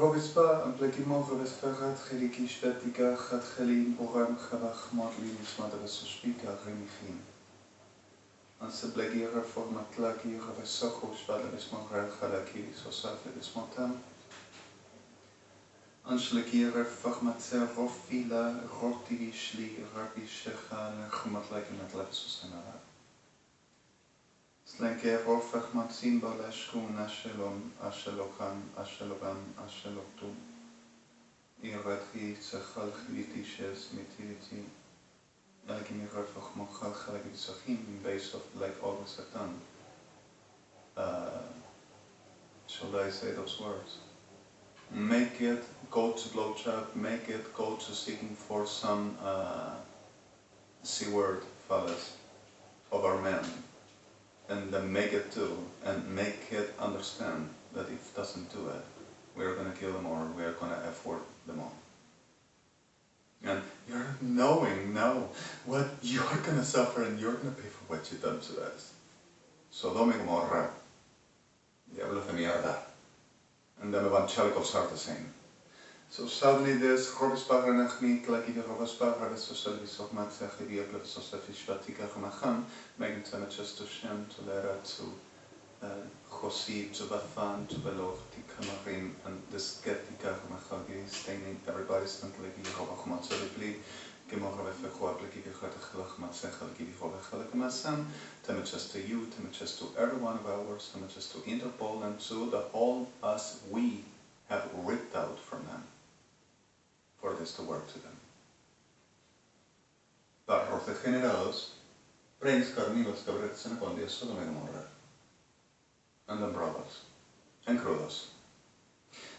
Robispa, Amplekimo, Robisparat, Helikish, Vertica, Hathelin, Boram, Habach, Motlin, Smadavasuspika, Remifin. Anseblegir, Formatlaki, Ravesochus, Valerismogral, Halaki, Sosafedismotam. Anschlegir, Fachmatzer, Rofila, Rotivishli, Rabishechal, Humatlaki, Matlavisusana. Slenker, Rofachmatsin, Balashkun, Ashelon, Ashelokan, Ashelogam, Asheloktum. Irati, Zachal, Hivitishes, Mitility. Algimir, Fachmochal, Halagitsachim, in base of like always have done. Shall I say those words? Make it go to blowjob, make it go to seeking for some C-word fellas of our men. And then make it do, and make it understand that if it doesn't do it, we're going to kill them or we're going to F-word them all. And you're knowing now what you're going to suffer and you're going to pay for what you've done to us. Sodoma y Gomorra, diablos de mierda. And the evangelicals are the same. So suddenly this Robespierre nachmit like the Robespierre the social of Matzach the of social Vatika Hamacham, making them just to Shem, to Lera, to Chosi, to Bafan, to Veloch, to Kamarim, and this Getika Hamachagi, staining everybody's mentally Robachumatzabli, Gemorafechoa, Blakivich, Matzach, Givichovachamasam, Temachas to you, Temachas to every one of ours, Temachas to Interpol, and to the whole us we have ripped out from them. For this to work to them. Barros degenerados, brains carnívoros que abrecen con Dios Sodoma y Gomorra. And then brothers. And crudos.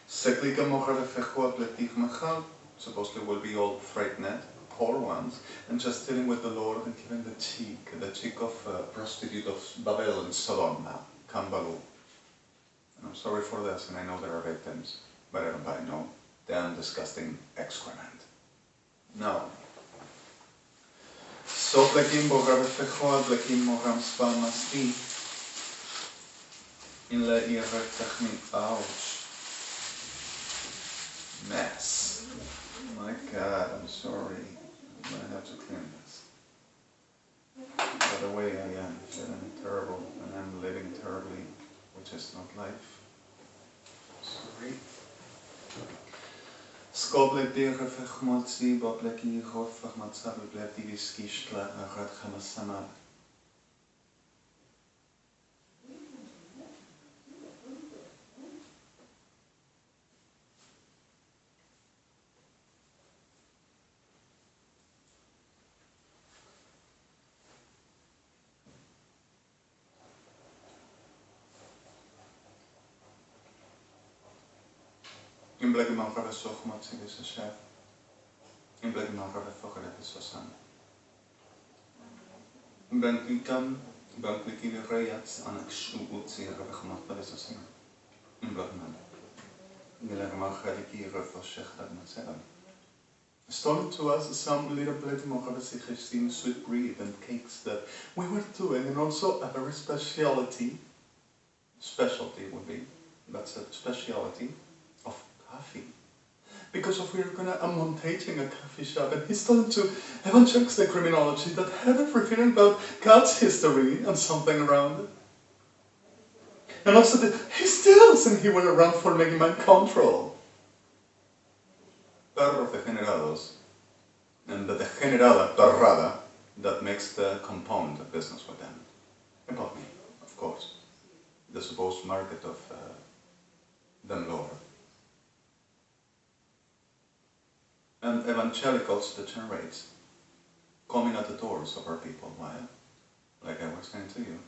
Seclica moja de fejo atletic machal, supposedly will be all freight net, poor ones, and just dealing with the Lord and giving the cheek of prostitute of Babel and Sodom now, Kambalu. And I'm sorry for this, and I know there are victims, but everybody know. Damn disgusting excrement. Now, so plekim bogav fechoad plekim mogam spalmasti in la irek technique. Ouch. Mess. My God, I'm sorry. I'm gonna have to clean this. By the way, I am feeling terrible and I'm living terribly, which is not life. Sorry. Skoblek dege vechmotsi, bobleki hofach matzav bletivis kishtla arat chamasamad. In bleke man gaat zocht met zich is een chef. In bleke man gaat fokken het is zo. Ben ikam ben klikine reyats aan ik zoek zeer weggemat dat is zo. In bleke man. Gelegen man gaat ik hier voor zich dat met zeggen. Stolen to us some little plate more of a sweet bread and cakes that we were doing, and also a very specialty would be, that's a speciality of coffee. Because of we're gonna montaging a coffee shop, and he's told to evangelize the criminology that had everything about God's history and something around it. And also that he steals and he went around for making mind control. Perros degenerados, and the degenerada perrada that makes the compound of business with them. About me, of course. The supposed market of them Lord. And evangelicals degenerates, coming at the doors of our people. Why? Like I was saying to you.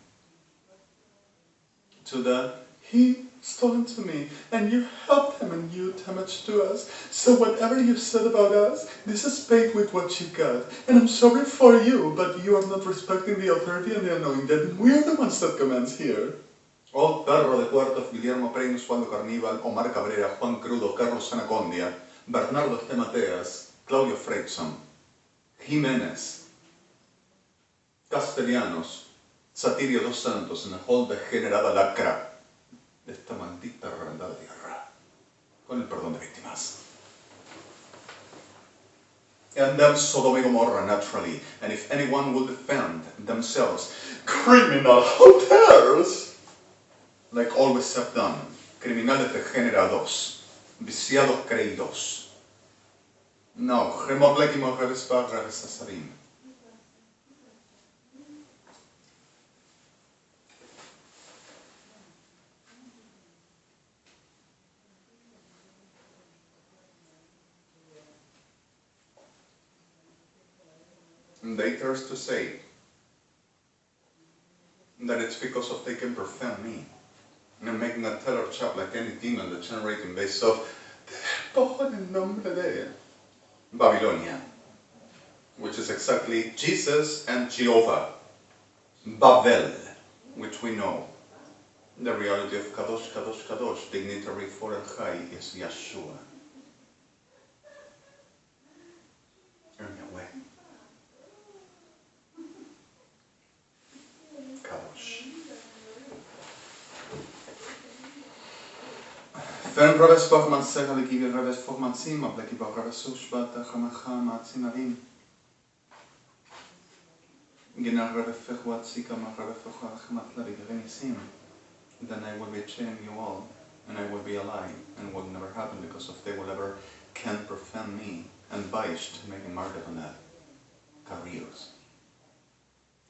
To the, he stolen to me, and you helped him and you damaged to us. So whatever you said about us, this is paid with what you got. And I'm sorry for you, but you are not respecting the authority and the anointed. We are the ones that commands here. Oh, Perro de Cuartos, Guillermo Preinos, Juan de Carníbal, Omar Cabrera, Juan Crudo, Carlos Sanacondia, Bernardo G. Mateas, Claudio Freidson, Jiménez, Castellanos, Satirio dos Santos, en el hall degenerada lacra de esta maldita reventada tierra. con el perdón de víctimas. And then Sodom and Gomorrah naturally, and if anyone will defend themselves, criminal hotels, like always have done, criminales degenerados, viciados creídos. No, Gemobleki Mojeres Barras Sasarim. And they thirst to say that it's because of they can profane me. And I'm making a teller chap like any demon that's generating based off todo en nombre de Babylonia, which is exactly Jesus and Jehovah. Babel, which we know. The reality of Kadosh, Kadosh, Kadosh, dignitary for El Chai is Yeshua. Earn your way. Kadosh. Fern Raves Forman Segale Givi Raves Forman Sima, Bleki Raves Ushbata, Hamaha, Matzinarim. Gina Raves Fechwat Sika, Raves Focha, Hamatlari, Renisim. Then I will be chaining you all, and I will be alive, and it will never happen because if they will ever can profane me, and Baisht, making market on that. Careers.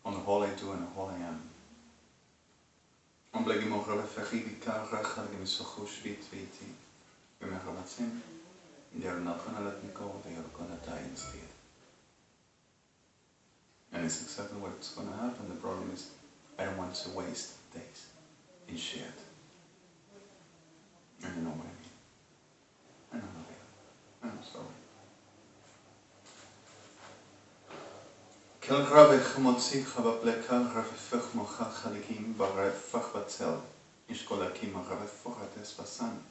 On the whole I do and the whole I am. On bleki mogen fechivi kara galgi misochush vitviti. Bemechamatzim. They are not gonna let me go, they are gonna die instead. And it's exactly what's gonna happen. The problem is I don't want to waste days in shit. And you know what I mean. I know what I am. I'm sorry. Kel ravech motzicha bapleka ravefech mocha chalikim barefach batzel. Ishkolakim ravefach basan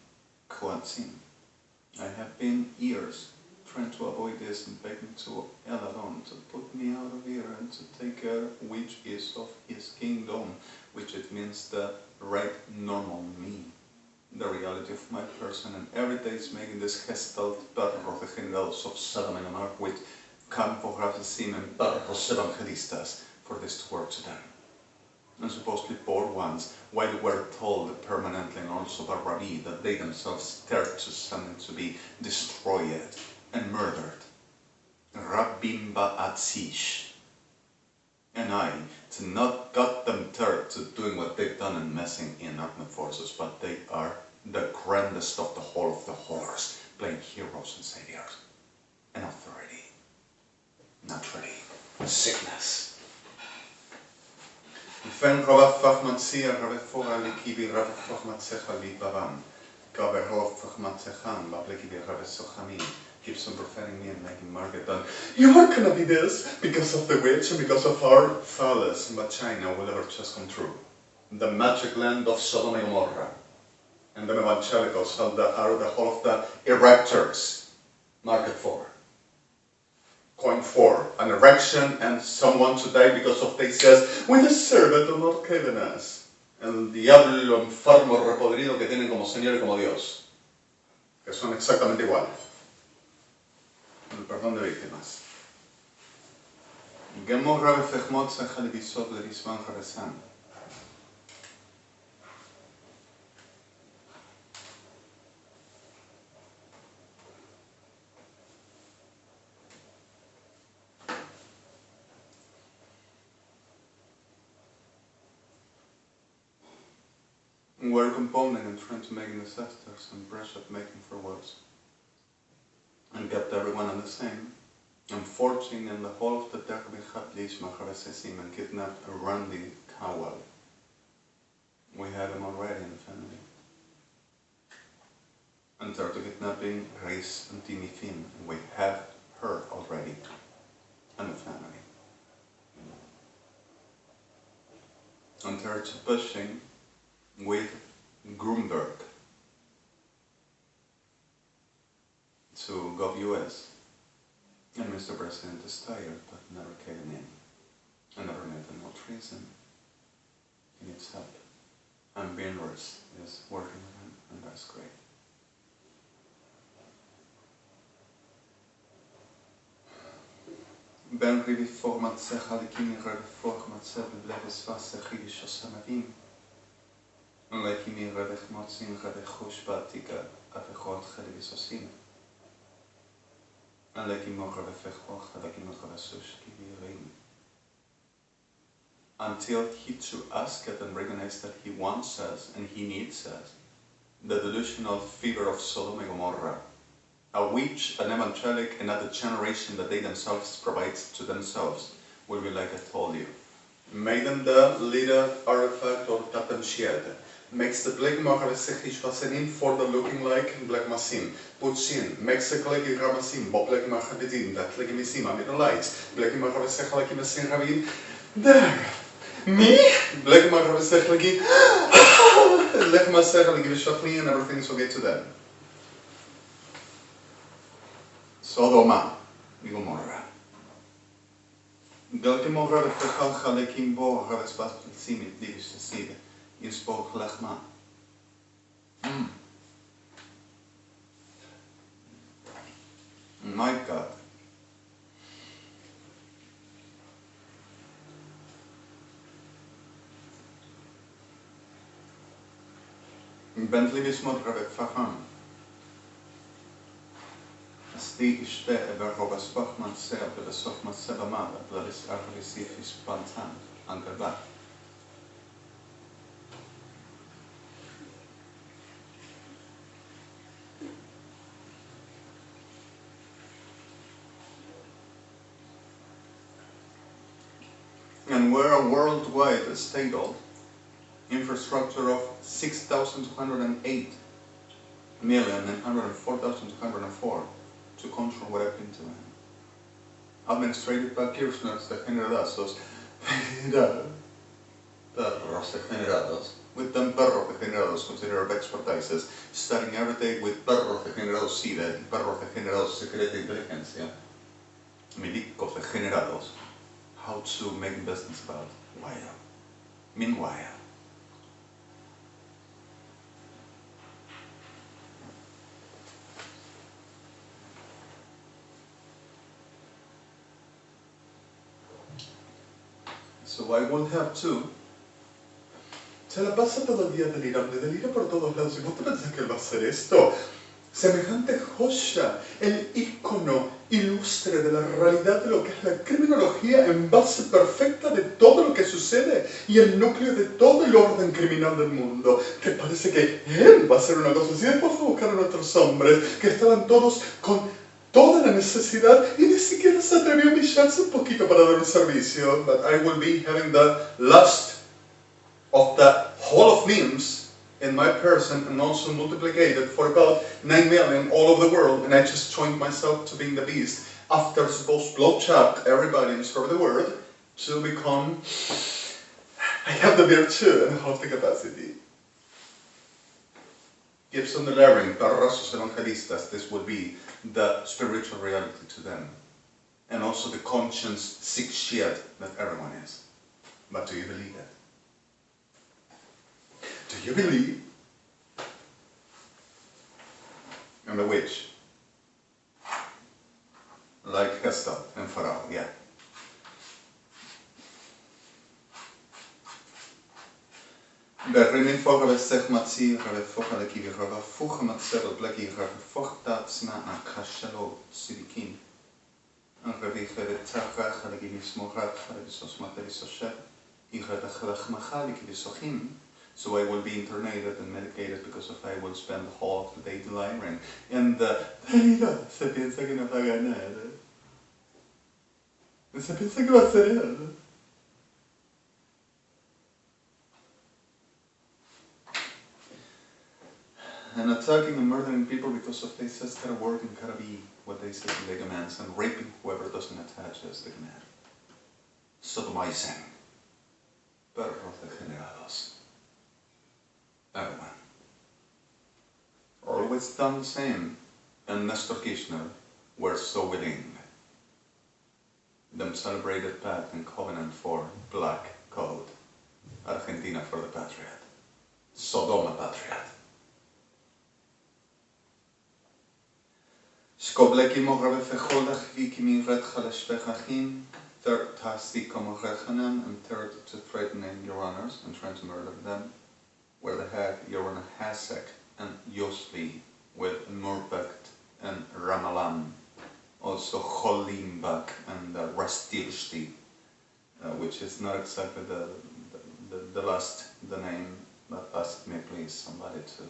kuatzim. I have been years trying to avoid this and begging to El Adon to put me out of here and to take care which is of his kingdom, which it means the right normal me, the reality of my person, and every day is making this gestalt perros de generals of Sodom and Gomorrah with Campo Ravesim and perros evangelistas for this to work to them. And supposedly poor ones, while they were told permanently and also by Rabbi that they themselves dared to something to be destroyed and murdered. Rabbim ba'atzish. And I, to not got them turned to doing what they've done and messing in armed forces, but they are the grandest of the whole of the horrors, playing heroes and saviors. And authority. Naturally. Sickness. Fen Rav Fachmatzia, Rav Fora Likibi, Rav Fachmatzecha Libavam, Gaber Rav Fachmatzechan, Bablekibi, Rav Sochami, keeps on profaning me and making market that you are gonna be this because of the witch and because of our fathers, but China will never just come true. The magic land of Sodom and Gomorrah. And the evangelicals are the whole of the erectors. Market for. Coin for an erection and someone to die because of they says, we deserve it or not given us. El diablo enfermo repodrido que tienen como Señor y como Dios. Que son exactamente iguales. El perdón de víctimas. Gemorra befechmot sechal bisot lerisman charesan. We're compounding and trying to make disasters and brush up making for worse. And kept everyone on the same. And forging in the whole of the Derby Hatlish Maharesesim and kidnapped Randy Cowell. We had him already in the family. And third to kidnapping Reis and Timmy Finn. We have her already in the family. And third to pushing with Grunberg to GovUS. And Mr. President is tired, but never came in. I never made him no treason. He needs help. And Beanworth is working with him, and that's great. Ben rivi format sechalikim format seven leves vasse chivishosamavim. Lekimi redech motsin redech hushbatika afechot chelivisosim. Lekimo redefechot lekimo redesush kivirim. Until he to ask it and recognize that he wants us and he needs us. The delusional fever of Sodom and Gomorrah, a witch, an evangelic, another generation that they themselves provide to themselves, will be like I told you. Make them the leader artifact or Tatan Shiad. Makes the black Maharasechish Vasenim for the looking like black Masim. Puts in, makes a Kaleki Ramasim, Bob black Mahabidin, that Legimisim, Amidolites, black Maharasechalaki Masin Ravin. There! Me? Black Maharasechalaki. Let myself give a shotly and everything is okay to them. Sodoma, Gomorrah. Delkimorra de Fechal Chalekim Bo, Havesbat Simit, Divish the Seed, in Spoke Lachma. My God. Bentley Bismod Rabek Faham. Sti ishte Everhobas Bachman Seb, the Sofman Sebamada, Bladis Arvisifis Pantan, Angerba. And we're a worldwide stable infrastructure of 6,208 million and 104,204 to control what I've been doing. Administrated by Kirchners degenerados, perros degenerados, with them perros degenerados considered expertises, studying every day with perros degenerados SIDA, perros degenerados secreta inteligencia, milicos degenerados, how to make business about wire. Meanwhile, so I will have to. Se la pasa todo el día delirando, delira por todos lados. ¿Y vos te pensás que él va a hacer esto? Semejante joya, el ícono ilustre de la realidad de lo que es la criminología en base perfecta de todo lo que sucede y el núcleo de todo el orden criminal del mundo. Que parece que él va a hacer una cosa así. Después fue a buscar a nuestros hombres que estaban todos con toda la necesidad y ni siquiera se atrevió a humillarse un poquito para dar un servicio. But I will be having the lust of the whole of memes in my person and also multiplicated for about 9 million all over the world, and I just joined myself to being the beast after supposed blowjob everybody in the world to become. I have the beard too and half the capacity. Gibson the Laring, Barrosos Evangelistas, this would be the spiritual reality to them. And also the conscience sick shit that everyone is. But do you believe it? Do you believe? And the witch. Like Hester and Pharaoh, yeah. Berrimin foga vesech matzi, rave foga lekivi rava fucha matzevel bleki rave fochta tzna akashalo sidikin. And rave cheve tzachra chalegivi smocha chalevisos matevisoshet, ichred achelach macha lekivisochim. So I will be internated and medicated because of I will spend the whole of the day delirium. And se piensa que no paga nada. Se piensa que va a hacer nada. And attacking and murdering people because of they says gotta work and gotta be what they say they demands, and raping whoever doesn't attach as they demand. Sodomizing. Perros degenerados. Everyone. Always done the same, and Nestor Kirchner were so willing. Them celebrated pact and covenant for Black Code. Argentina for the Patriot. Sodoma Patriot. Shkobleki mogre vechol achviki mi red chaleshvechachim. Third, Tasi Komorechanem, and third, to threatening your honors and trying to murder them. Where the heck Yorona Hasek and Yosli with Murbekt and Ramalam. Also Cholimbak and Rastilshti, which is not exactly the last, the name, but ask me please somebody to.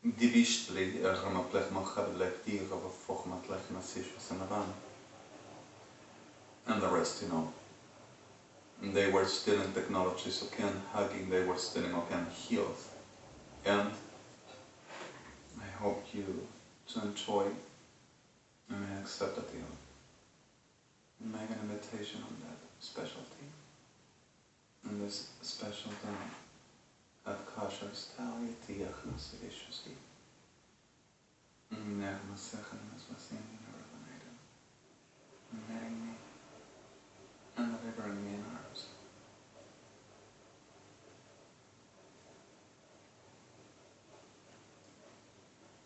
Divishtli, Ramaplech Mochablek, Tirov, Fochmatlech, Nasish, Sanavan. And the rest, you know. And they were still in technology, so can hugging, they were still in Okan health. And I hope you to enjoy and accept that you make an invitation on that specialty. And this special time at Kasher style, Tiach Nasirishusli. Nehmasechan Nasmasin, and marrying me. And delivering me in arms.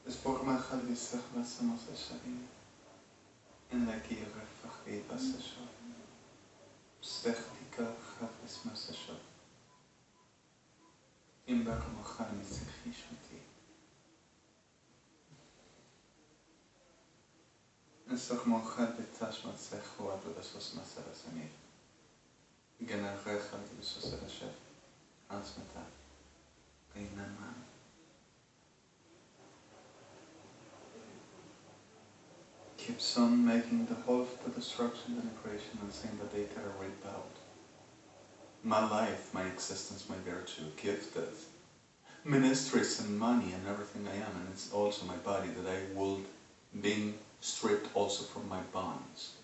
Esborma Khalisach Vasamos Shadim in the Kiev Fakhi Basasho Sechtika Khalis Masasho in Bakamokhan Sekhishuti and Sokhmokhad Betashmat Sekhua Budasos Masarasani. Generechal Dilusionaal Ansmeta Einaman. Keeps on making the whole of the destruction, denigration, and saying that they are ripped out. My life, my existence, my virtue, gifted, ministries and money and everything I am, and it's also my body that I would be stripped also from my bonds.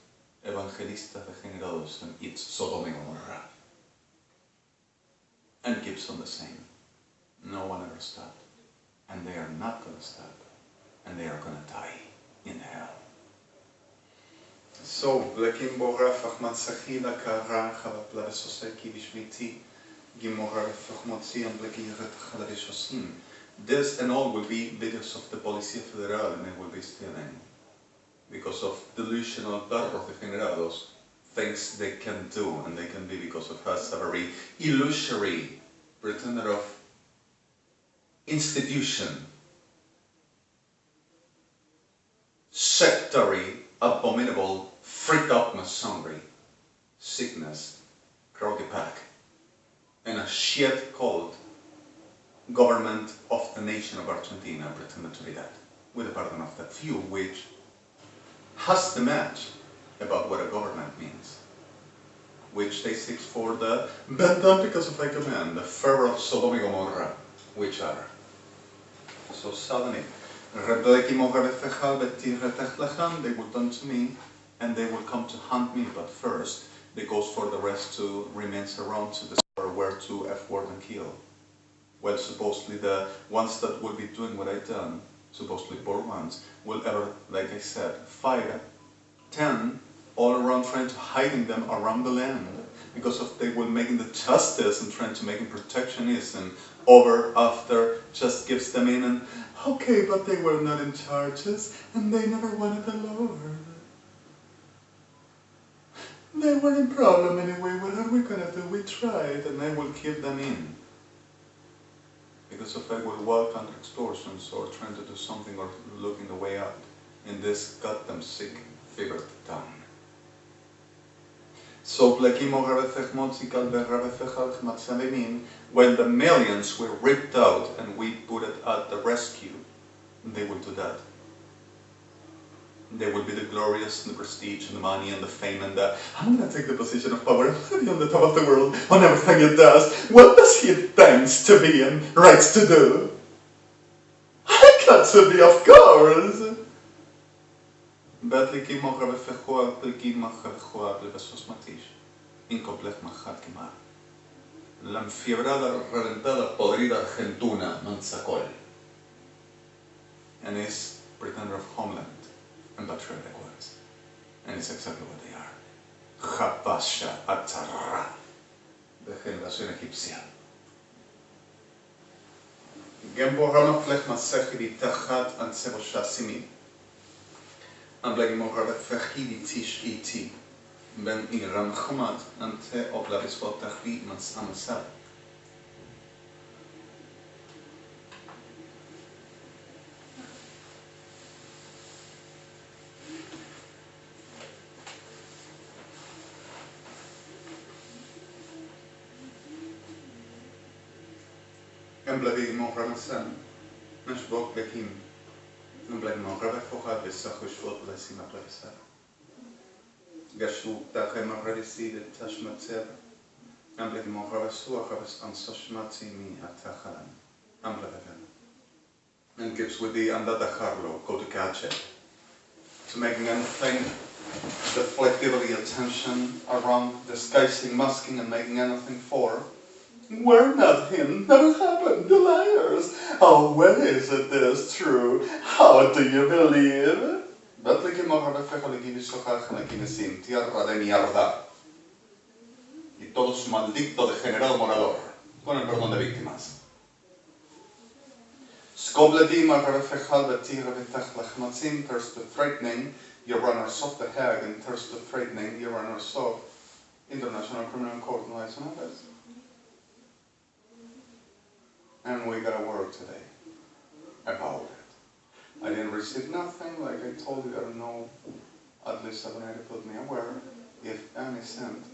Evangelistas degenerados and it's Sodom and Gomorrah. And keeps on the same. No one ever stopped. And they are not going to stop. And they are going to die in hell. So, Blekim Boraf Ahmad Sachila Kara Chavapla Soseki Vishviti Gimoraf Ahmotzi and Blekirat Chalavishosim. This and all will be videos of the Policía Federal and it will be stealing. Because of delusional perros degenerados, things they can do and they can be because of us a very illusory pretender of institution, sectary, abominable, freaked out masonry, sickness, crowdy pack, and a shit called government of the nation of Argentina pretended to be that, with the pardon of that few which has the match about what a government means, which they seek for the bent down because of I command, the fervor of Sodom and Gomorrah, which are. So suddenly, they will turn to me and they will come to hunt me, but first they goes for the rest to remain around to discover where to F-word and kill. Well, supposedly the ones that will be doing what I've done, supposedly poor ones, will ever, like I said, fire 10 all around trying to hiding them around the land because of they will making the justice and trying to making protectionist and over after just gives them in and okay, but they were not in charges and they never wanted the Lord. They were in problem anyway, what are we gonna do? We tried and I will keep them in. Because if I will walk under extortions or trying to do something or looking the way out in this goddamn sick, fevered town. So when the millions were ripped out and we put it at the rescue, they will do that. They will be the glorious and the prestige and the money and the fame and the I'm gonna take the position of power, I'm gonna be on the top of the world on everything it does. What does he thanks to be and rights to do? I got to be, of course. Betliki mocha befechua, pliki macha bechua, plebesos matish. Incomplex macha quemar. La enfiebrada, reventada, podrida Argentuna, manzacol. And is pretender of homeland and patriotic ones. And it's exactly what they are. Japasha Atzara, de generación egipcia. Gembo Ramaflech Masechidi Tachat and Sebosha Simi. I'm like more tish ben iram khamat ante oblavis pot tahvi mats amasal. Emblavi more ramasan, nash bok bekim. Emblavi more rabafocha besachush ot blessing ablesar. Gashu tachem ravisi de tashmatzer. Emblavi more rabasua rabas ansashmatzi mi atachalan. Emblavi. And gives with the anda dacharlo go to gadget. To making anything deflective the attention around disguising, masking, and making anything for. We're not him, never happened, the liars. Oh, when is it this true? How do you believe? Betleke morra fechalegini sochach nakinesim, tierra de mierda. Y todo su maldito degenerado morador, con el perdón de víctimas. Skobledi morra fechal betira betach lachmatzim, thirst to threatening, your runners of the Hague, and thirst to threatening, your runners of International Criminal Court and Liaison. And we got a word today about it. I didn't receive nothing, like I told you, I don't know, at least Adonai put me aware, if any sent,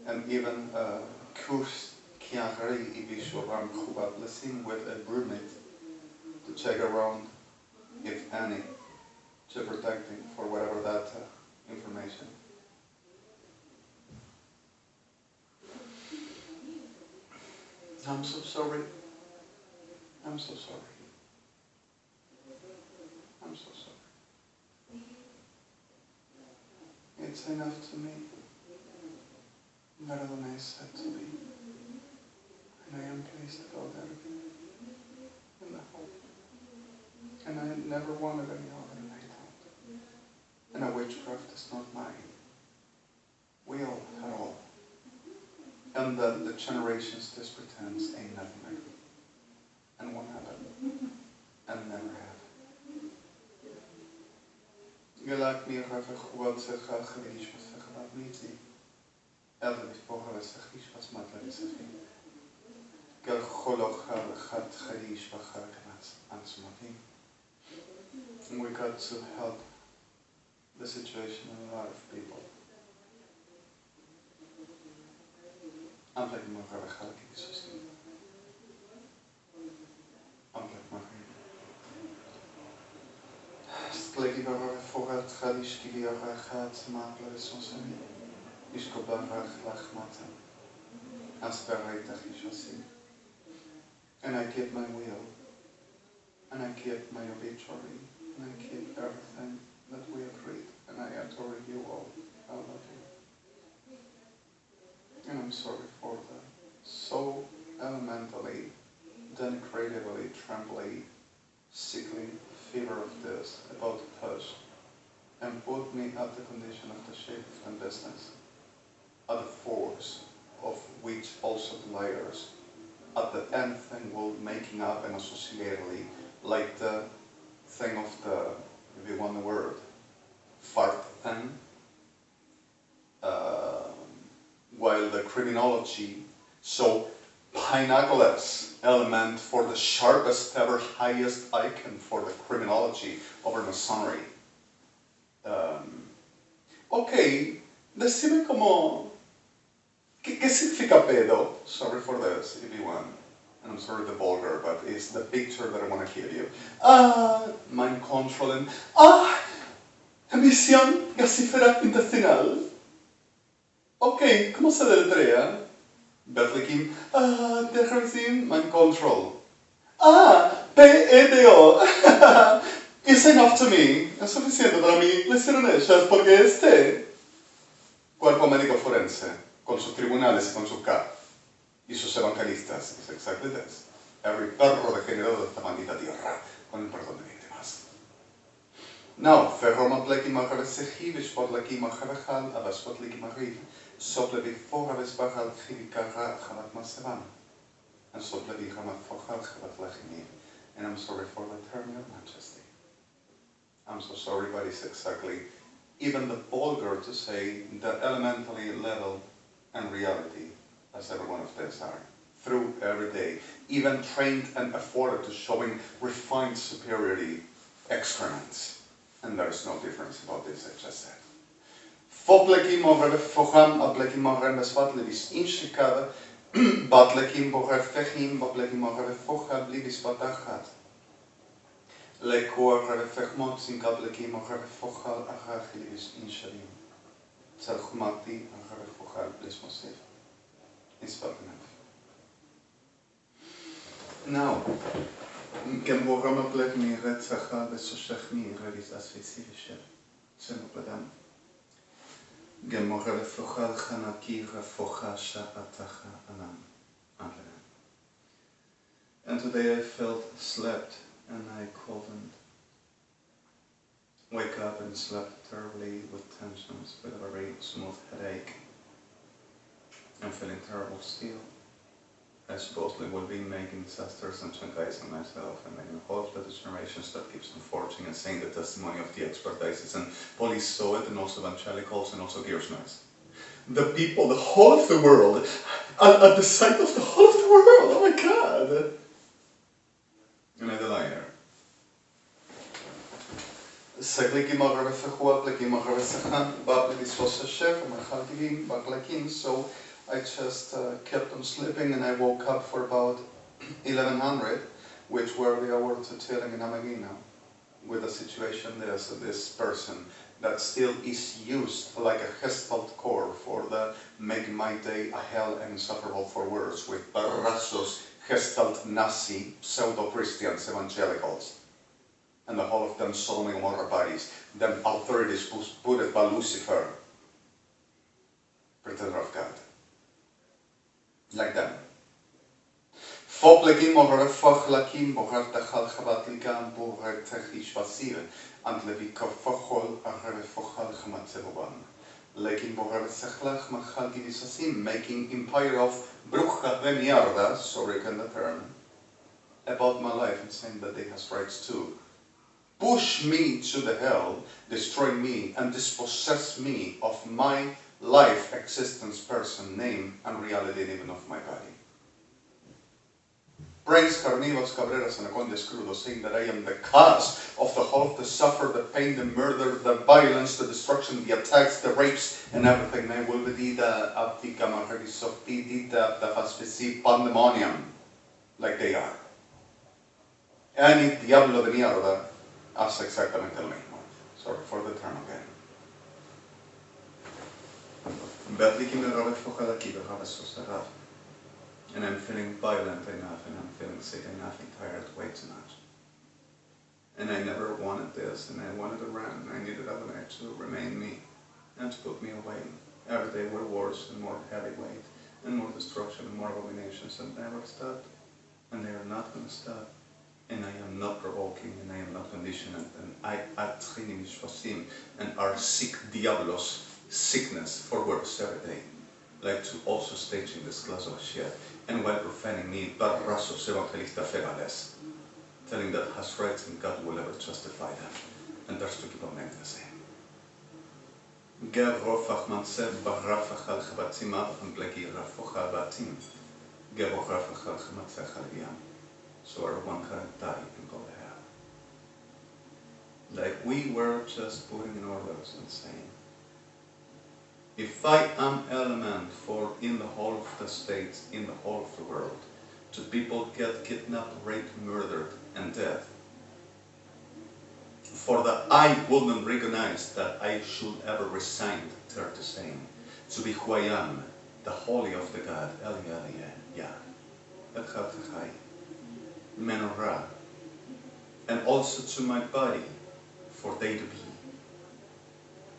and even Kurs Kiagari Ibishoram Chubat blessing with a brunette to check around, if any, to protecting for whatever that information. I'm so sorry. I'm so sorry. I'm so sorry. It's enough to me. Better than I said to be. And I am pleased to go there in the hope. And I never wanted any other than I thought. And a witchcraft is not mine. We all had all. And the generations this pretends ain't nothing like it. And won't happen. And never have. Gelak mir rafach huat sechal chalish vasechal miti. Elvis pocha vasechish vasmatla visachim. Gel choloch chat chalish vachar kanas ansumavim. And we got to help the situation of a lot of people. I'm like my father, I'm like my Sklegi var vooruit galish kili gaat maken sonsami. Iskoban var lachmata. Asperita hishasi. And I keep my will. And I keep my obituary. And I keep everything that we agreed. And I adore you all. I love you. And I'm sorry for the so elementally, denigratively, trembly, sickly fever of this about to push and put me at the condition of the shape of the business, at the force of which also the liars, at the end thing will making up and associatedly, like the thing of the, if you want the word, fart thing, while the criminology, so pinnacles element for the sharpest ever, highest icon for the criminology over Masonry. Ok, decime como, ¿qué significa pedo? Sorry for this, if you want. And I'm sorry the vulgar, but it's the picture that I want to give you. Mind controlling. Emisión gasífera intestinal. Ok, ¿cómo se deletrea? Betlekim, terrorism, mind control. PEDO. It's enough to me. Es suficiente para mí. Le hicieron ellas porque este cuerpo médico forense, con sus tribunales y con sus CAP y sus evangelistas, is exactly this. Every perro degenerado de esta maldita tierra, con el perdón de víctimas. Now, ferroma pleki machavesechi, vishpotleki machavechal, avaspotleki mariv, soplevi foraves bachal chivikara chavat masevan, and soplevi chamat fochal chavat lechimir. And I'm sorry for the term, Your Majesty. I'm so sorry, but it's exactly even the vulgar to say the elementary level and reality as every one of these are. Through every day, even trained and afforded to showing refined superiority excrements. And there is no difference about this, I just said. Foplekim over focham, ablekim over besvatlevis inshikada, batlekim over fechim, bablekim over focha, blivis batachat. Lekor over fechmot, sinkablekim over fochal, achachilis inshalim. Tzarchumati over fochal, blismosif. It's Fatanav. Now, גם בורם הבלג מרצחה וסושכני רביז אספיסי ושב, צנו בדם. גם מורה לפוחה חנקי רפוחה שעתך ענם. Amen. And today I slept, and I couldn't wake up and slept terribly with tensions, with a very smooth headache. I'm feeling terrible still. I supposedly will be making disasters and Shankais on myself and making all of the degenerations that keeps on forging and saying the testimony of the expertises and police saw it and also evangelicals and also gearsmiths. The people, the whole of the world, at the sight of the whole of the world, oh my God! And I lie here. So I just kept on sleeping and I woke up for about 1100, which were the hours to telling in Amagina, with a situation there's this person that still is used like a gestalt core for the making my day a hell and insufferable for words with Barrasos, gestalt Nazi, pseudo-Christians, evangelicals. And the whole of them Sodom and Gomorrah bodies, them authorities put it by Lucifer, pretender of God. Like them. Foplekim over fachlakim bogar tachal chabatlikam bogar techish vasir and levika fachol aher fochal chamatzevoban. Lekim bogar sechlach machal gidisasim, making empire of brucha de mierda, sorry can the term, about my life and saying that they has rights too. Push me to the hell, destroy me and dispossess me of my life, existence, person, name, and reality even of my body. Praise Carnivas Cabreras and Acondes Crudo, saying that I am the cause of the whole of the suffer, the pain, the murder, the violence, the destruction, the attacks, the rapes, and everything. I will be the Abdika Maharisofti, the Faspisi pandemonium, like they are. Any diablo de mierda, as exactamente el mismo. Sorry for the term again. And I'm feeling violent enough, and I'm feeling sick enough and tired way too much. And I never wanted this, and I wanted to run. I needed a limit to remain me, and to put me away. Every day were worse and more heavyweight, and more destruction and more abominations, and never stopped. And they are not going to stop. And I am not provoking, and I am not conditioned, and I atrini mishvasim, and are sick diablos, sickness for words every day, like to also staging this class of shit, and while profaning me, barrasos evangelista fegales, telling that has rights and God will ever justify them, and there's to keep on making the same. Gerofach manseb barrafach al chabatzimah and bleki rafocha batim, gerofach al chamatzech al yam. So everyone can die and go to hell. Like we were just putting in orders and saying, if I am element for in the whole of the states, in the whole of the world, to people get kidnapped, raped, murdered, and dead, for that I wouldn't recognize that I should ever resign there to saying, to be who I am, the holy of the God, El JHA'I, Menorah, and also to my body, for they to be.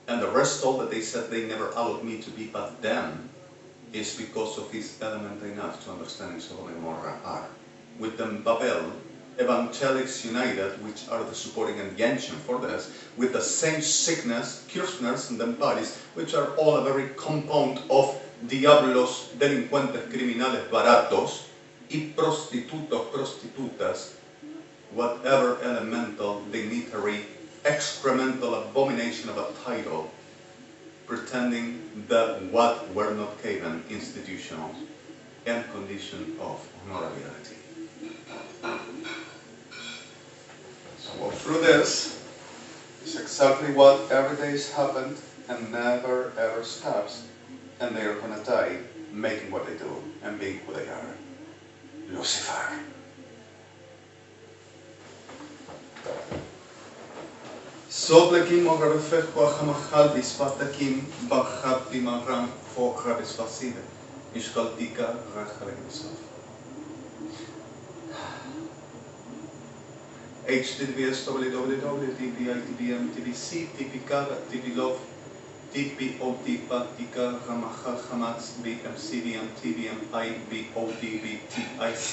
And the rest all that they said they never allowed me to be but them, is because of his element enough to understanding Sodom and Gomorrah are. With them Babel, Evangelics United, which are the supporting and the engine for this, with the same sickness, kirchners and them bodies, which are all a very compound of diablos, delincuentes, criminales, baratos, y prostitutos, prostitutas, whatever elemental, dignitary, excremental abomination of a title, pretending that what were not given institutional and condition of honorability. So go through this. It's exactly what every day has happened and never ever stops, and they are gonna die making what they do and being who they are. Lucifer. Soplekim ografecho achamachal bispatakim barchabti maram focha bispasive ishkaltika rachaleknisov. HTTPS www TPI TPM TPC TPK TPLOV TPOT Patika Ramachal Hamatz BMC BM TBM IBOD BTIC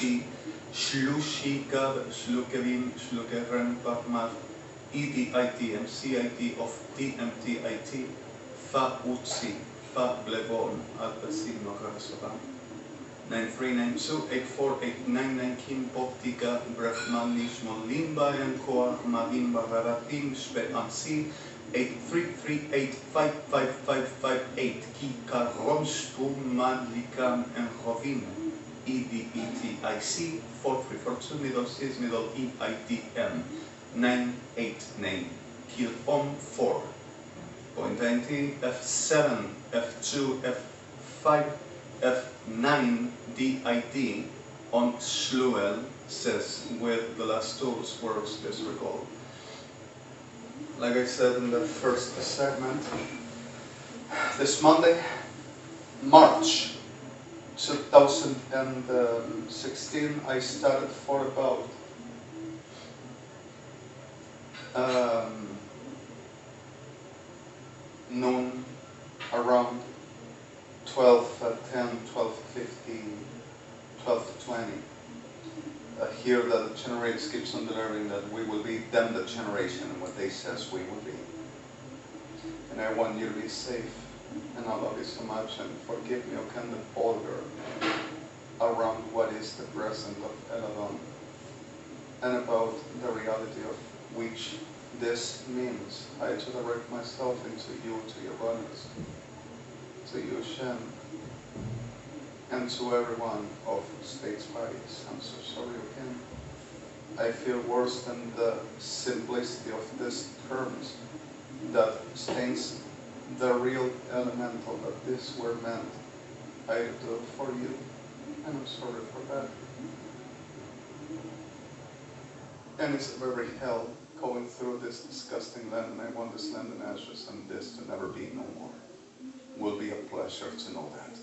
Shlushika Shlukevim Shlukeren Parmav EDIT MCIT of TMTIT Fa Utsi Fa Blevon Alpasim Norasovam 93928489 Kim Poptika Brahmani Shmolimba and Koar Mavim Bavaratim Shpe Amsi 83385558 Ki Karom Shpum Madlikam and Rovim EDETIC 4342 middle Cs middle EITM 989 Kill Om 4.90 F7 F2 F5 F9 DID on Shluel says with the last two words disregard. Like I said in the first segment, this Monday, March 2016, I started for about noon, around 12:10, 12:15, 12:20. Here that the generators keeps on delivering that we will be them the generation and what they says we will be. And I want you to be safe, and I love you so much, and forgive me, O kind of vulgar around what is the present of El Adon and about the reality of which this means. I to direct myself into you, to your brothers, to you, Shem, and to everyone of states parties. I'm so sorry again. I feel worse than the simplicity of these terms that stains the real elemental that these were meant. I do it for you, and I'm sorry for that. And it's a very hell going through this disgusting land, and I want this land in ashes and this to never be no more. Will be a pleasure to know that.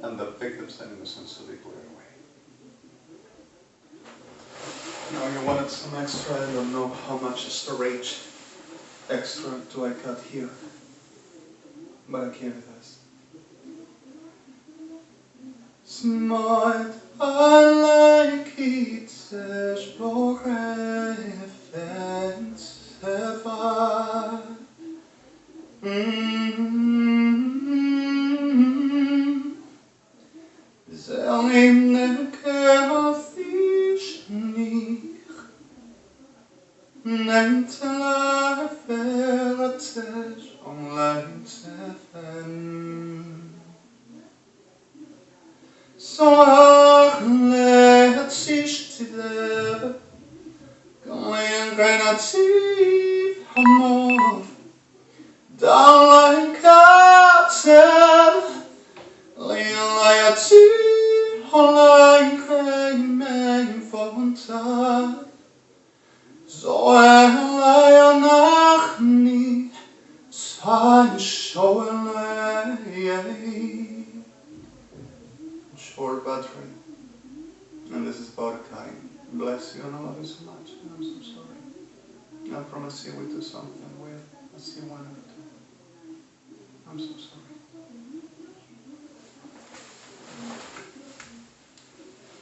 And the victims and innocents to be put away. Now you wanted some extra, I don't know how much storage extra do I cut here, but I give it as. Smart, I like it, says Short battery, and this is about a kind. Bless you, and I love you so much, and I'm so sorry. I promise you we do something weird. Let's see one of it. I'm so sorry.